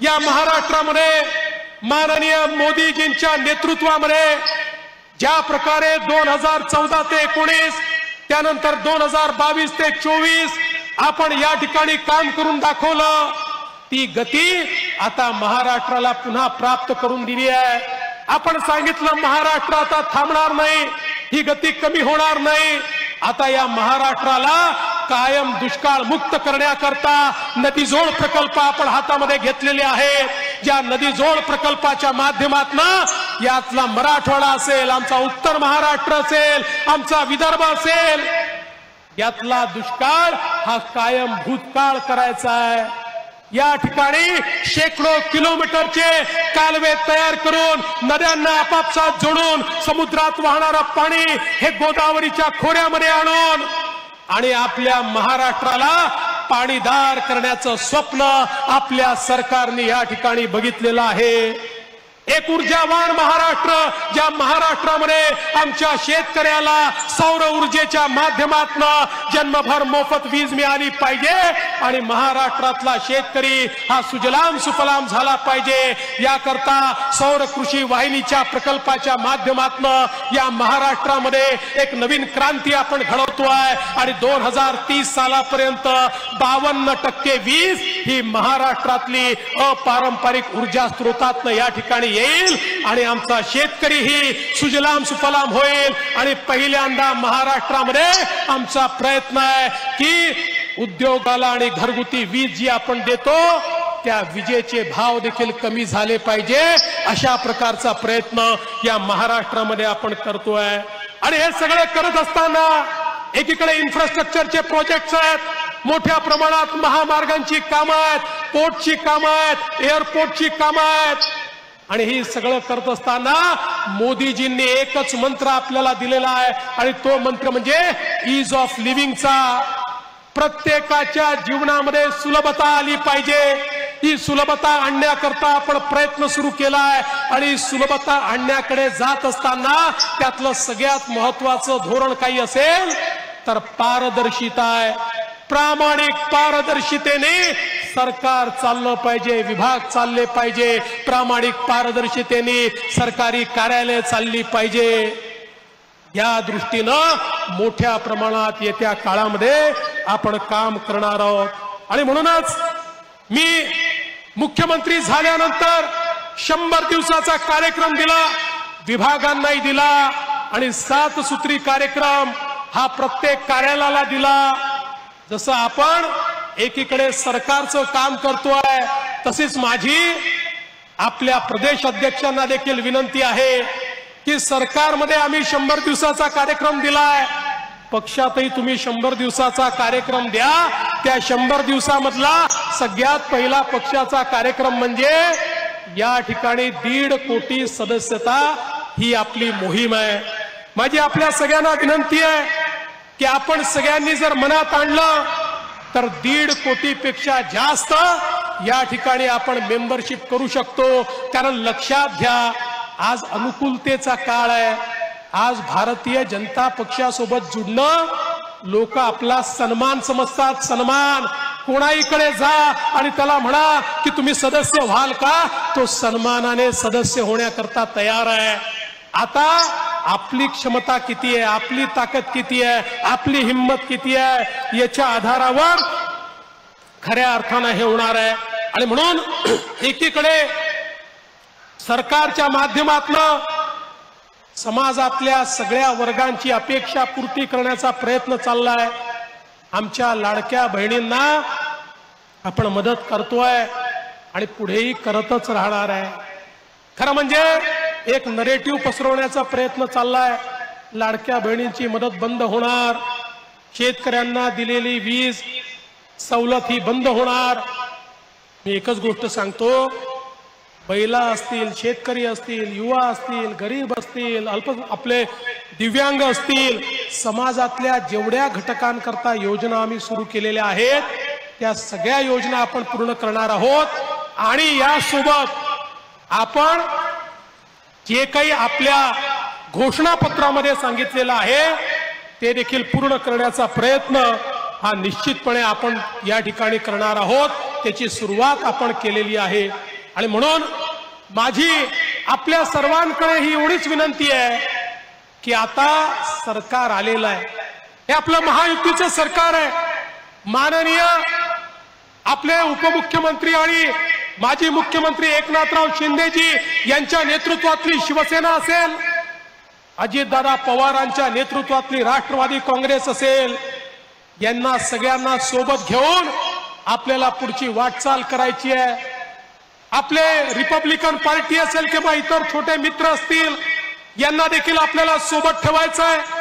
या महाराष्ट्रामध्ये माननीय मोदीजींच्या नेतृत्वामध्ये ज्या प्रकारे 2014 ते 19 त्यानंतर 2022 ते 24 आपण या ठिकाणी काम करून दाखवलं, ती गती आता महाराष्ट्राला पुन्हा प्राप्त करून दिली आहे। आपण सांगितलं महाराष्ट्र आता थांबणार नाही, ही गती कमी होणार नाही। आता या महाराष्ट्राला कायम दुष्काळ मुक्त करण्याकरता नदीजोड प्रकल्प आपण हातामध्ये घेतलेले आहे। ज्या नदीजोड प्रकल्पाच्या माध्यमातून यातला मराठवाडा असेल, आमचा उत्तर महाराष्ट्र असेल, आमचा विदर्भ असेल, यातला दुष्काळ हा कायम भूतकाळ करायचा आहे। या ठिकाणी शेकडो किलोमीटरचे कालवे तयार करून नद्यांना आपापसात जोडून समुद्रात वाहणारं पाणी हे गोदावरीच्या खोऱ्यामध्ये आणून आणि आपल्या महाराष्ट्राला पाणीदार करण्याचं स्वप्न आपल्या सरकारने या ठिकाणी बघितलेलं आहे। एक ऊर्जावान महाराष्ट्र, ज्या महाराष्ट्रामध्ये आमच्या शेतकऱ्याला सौर ऊर्जेच्या माध्यमातून जन्मभर मोफत वीज मिळाली पाहिजे आणि महाराष्ट्रातला शेतकरी हा सुजलाम सुफलाम झाला पाहिजे, याकरता सौर कृषी वाहिनीच्या प्रकल्पाच्या माध्यमातून या महाराष्ट्रामध्ये एक नवीन क्रांती आपण घडवतोय आणि 2030 सालापर्यंत 52% वीज ही महाराष्ट्रातली अपारंपरिक ऊर्जा स्रोतातनं या ठिकाणी येईल आणि आमचा शेतकरी ही सुजलाम सुफलाम होईल। आणि पहिल्यांदा महाराष्ट्रामध्ये आमचा प्रयत्न आहे की उद्योगाला आणि घरगुती वीज जी आपण देतो त्या विजेचे भाव देखील कमी झाले पाहिजे, अशा प्रकारचा प्रयत्न या महाराष्ट्रामध्ये आपण करतोय। आणि हे सगळे करत असताना एकीकडे इन्फ्रास्ट्रक्चरचे प्रोजेक्ट्स आहेत, मोठ्या प्रमाणात महामार्गांची कामं आहेत, पोर्टची कामं आहेत, एअरपोर्टची कामं आहेत आणि ही सगळं करत असताना मोदीजींनी एकच मंत्र आपल्याला दिलेला आहे आणि तो मंत्र म्हणजे ईज ऑफ लिव्हिंगचा। प्रत्येकाच्या जीवनामध्ये सुलभता आली पाहिजे, ही सुलभता आणण्याकरता आपण प्रयत्न सुरू केलाय आणि सुलभता आणण्याकडे जात असताना त्यातलं सगळ्यात महत्वाचं धोरण काही असेल तर पारदर्शिता आहे। प्रामाणिक पारदर्शितेने सरकार चाललं पाहिजे, विभाग चालले पाहिजे, प्रामाणिक पारदर्शितेने सरकारी कार्यालय चालली पाहिजे। या दृष्टीनं मोठ्या प्रमाणात येत्या काळामध्ये आपण काम करणार आहोत आणि म्हणूनच मी मुख्यमंत्री झाल्यानंतर 100 दिवसाचा कार्यक्रम दिला, विभागांनाही दिला आणि 7 सूत्री कार्यक्रम हा प्रत्येक कार्यालयाला दिला। जसं आपण एकीकडे सरकारचं काम करतोय तशीच माझी आपल्या प्रदेश अध्यक्षांना देखील विनंती आहे की सरकारमध्ये आम्ही 100 दिवसाचा कार्यक्रम दिलाय, पक्षातही तुम्ही 100 दिवसाचा कार्यक्रम द्या। त्या 100 दिवसामधला सगळ्यात पहिला पक्षाचा कार्यक्रम म्हणजे या ठिकाणी 1.5 कोटी सदस्यता ही आपली मोहीम आहे। माझी आपल्या सगळ्यांना विनंती आहे की आपण सगळ्यांनी जर मनात आणलं तर 1.5 कोटीपेक्षा जास्त या ठिकाणी आपण मेंबरशिप करू शकतो। कारण लक्षात घ्या, आज अनुकूलतेचा काळ आहे, आज भारतीय जनता पक्षासोबत जुडणं लोक आपला सन्मान समजतात। सन्मान, कोणाहीकडे जा आणि त्याला म्हणा की तुम्ही सदस्य व्हाल का, तो सन्मानाने सदस्य होण्याकरता तयार आहे। आता आपली क्षमता किती आहे, आपली ताकद किती आहे, आपली हिम्मत किती आहे याच्या आधारावर खऱ्या अर्थानं हे होणार आहे। आणि म्हणून एकीकडे सरकारच्या माध्यमातून समाजातल्या सगळ्या वर्गांची अपेक्षा पूर्ती करण्याचा प्रयत्न चाललाय। आमच्या लाडक्या बहिणींना आपण मदत करतोय आणि पुढेही करतच राहणार आहे। खरं म्हणजे एक नरेटिव्ह पसरवण्याचा प्रयत्न चाललाय, लाडक्या बहिणींची मदत बंद होणार, शेतकऱ्यांना दिलेली वीज सवलत ही बंद होणार। मी एकच गोष्ट सांगतो, महिला असतील, शेतकरी असतील, युवा असतील, गरीब असतील, आपले दिव्यांग असतील, समाजातल्या जेवढ्या घटकांकरता योजना आम्ही सुरू केलेल्या आहेत त्या सगळ्या योजना आपण पूर्ण करणार आहोत। आणि यासोबत आपण जे काही आपल्या घोषणापत्रामध्ये सांगितलेलं आहे ते देखील पूर्ण करण्याचा प्रयत्न हा निश्चितपणे आपण या ठिकाणी करणार आहोत। त्याची सुरुवात आपण केलेली आहे। आणि म्हणून माझी आपल्या सर्वांकडे ही एवढीच विनंती आहे की आता सरकार आलेलं आहे, हे आपलं महायुतीचं सरकार आहे. माननीय आपले उपमुख्यमंत्री आणि माजी मुख्यमंत्री एकनाथराव शिंदेजी यांच्या नेतृत्वातली शिवसेना असेल, अजितदादा पवारांच्या नेतृत्वातली राष्ट्रवादी काँग्रेस असेल, यांना सगळ्यांना सोबत घेऊन आपल्याला पुढची वाटचाल करायची आहे. आपले रिपब्लिकन पार्टी असेल किंवा इतर छोटे मित्र असतील, यांना देखील आपल्याला सोबत ठेवायचं आहे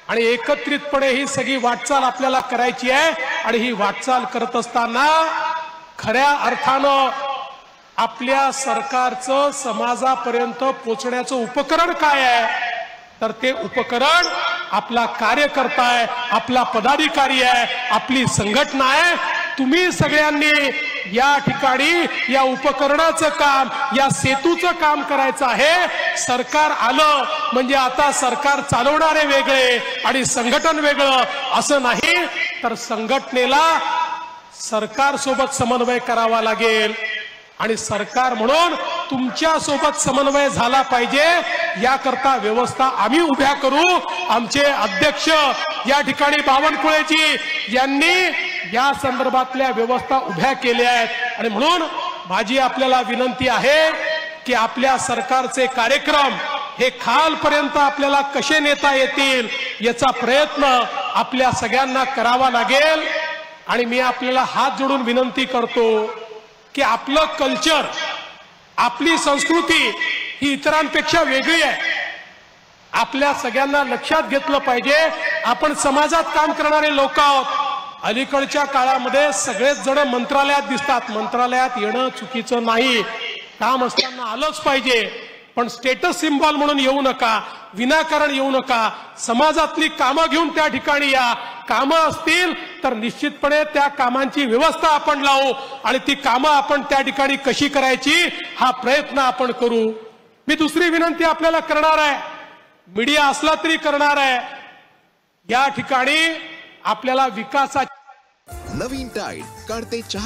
आणि एकत्रितपणे ही सगळी वाटचाल आपल्याला करायची आहे. आणि ही वाटचाल करत असताना खऱ्या अर्थानं आपल्या सरकारचं समाजापर्यंत पोहोचण्याचं उपकरण काय आहे, तर ते उपकरण आपला कार्यकर्ता आहे, आपला पदाधिकारी आहे, आपली संघटना आहे. तुम्ही सगळ्यांनी या ठिकाणी या उपकरणाचं काम, या सेतूचं काम करायचं आहे. सरकार आलं म्हणजे आता सरकार चालवणारे वेगळे आणि संघटन वेगळं असं नाही, तर संघटनेला सरकार सोबत समन्वय करावा लागेल आणि सरकार म्हणून तुमच्या सोबत समन्वय झाला पाहिजे, याकरता व्यवस्था आम्ही उभ्या करू. आमचे अध्यक्ष या ठिकाणी बावनकुळेजी यांनी या संदर्भातल्या व्यवस्था उभ्या केल्या आहेत. आणि म्हणून माझी आपल्याला विनंती आहे की आपल्या सरकारचे कार्यक्रम हे खालपर्यंत आपल्याला कसे नेता येतील याचा प्रयत्न आपल्या सगळ्यांना करावा लागेल. आणि मी आपल्याला हात जोडून विनंती करतो की आपलं कल्चर, आपली संस्कृती ही इतरांपेक्षा वेगळी आहे. आपल्या सगळ्यांना लक्षात घेतलं पाहिजे. आपण समाजात काम करणारे लोक आहोत. अलीकडच्या काळामध्ये सगळेच जण मंत्रालयात दिसतात. मंत्रालयात येणं चुकीचं नाही, काम असताना आलंच पाहिजे, पण स्टेटस सिम्बॉल म्हणून येऊ नका, विनाकारण येऊ नका. समाजातली कामं घेऊन त्या ठिकाणी या. कामं असतील तर निश्चितपणे त्या कामांची व्यवस्था आपण लावू आणि ती कामं आपण त्या ठिकाणी कशी करायची हा प्रयत्न आपण करू. मी दुसरी विनंती आपल्याला करणार आहे, मीडिया असला तरी करणार आहे. या ठिकाणी आपल्याला विकासाची नवीन टाईड काढते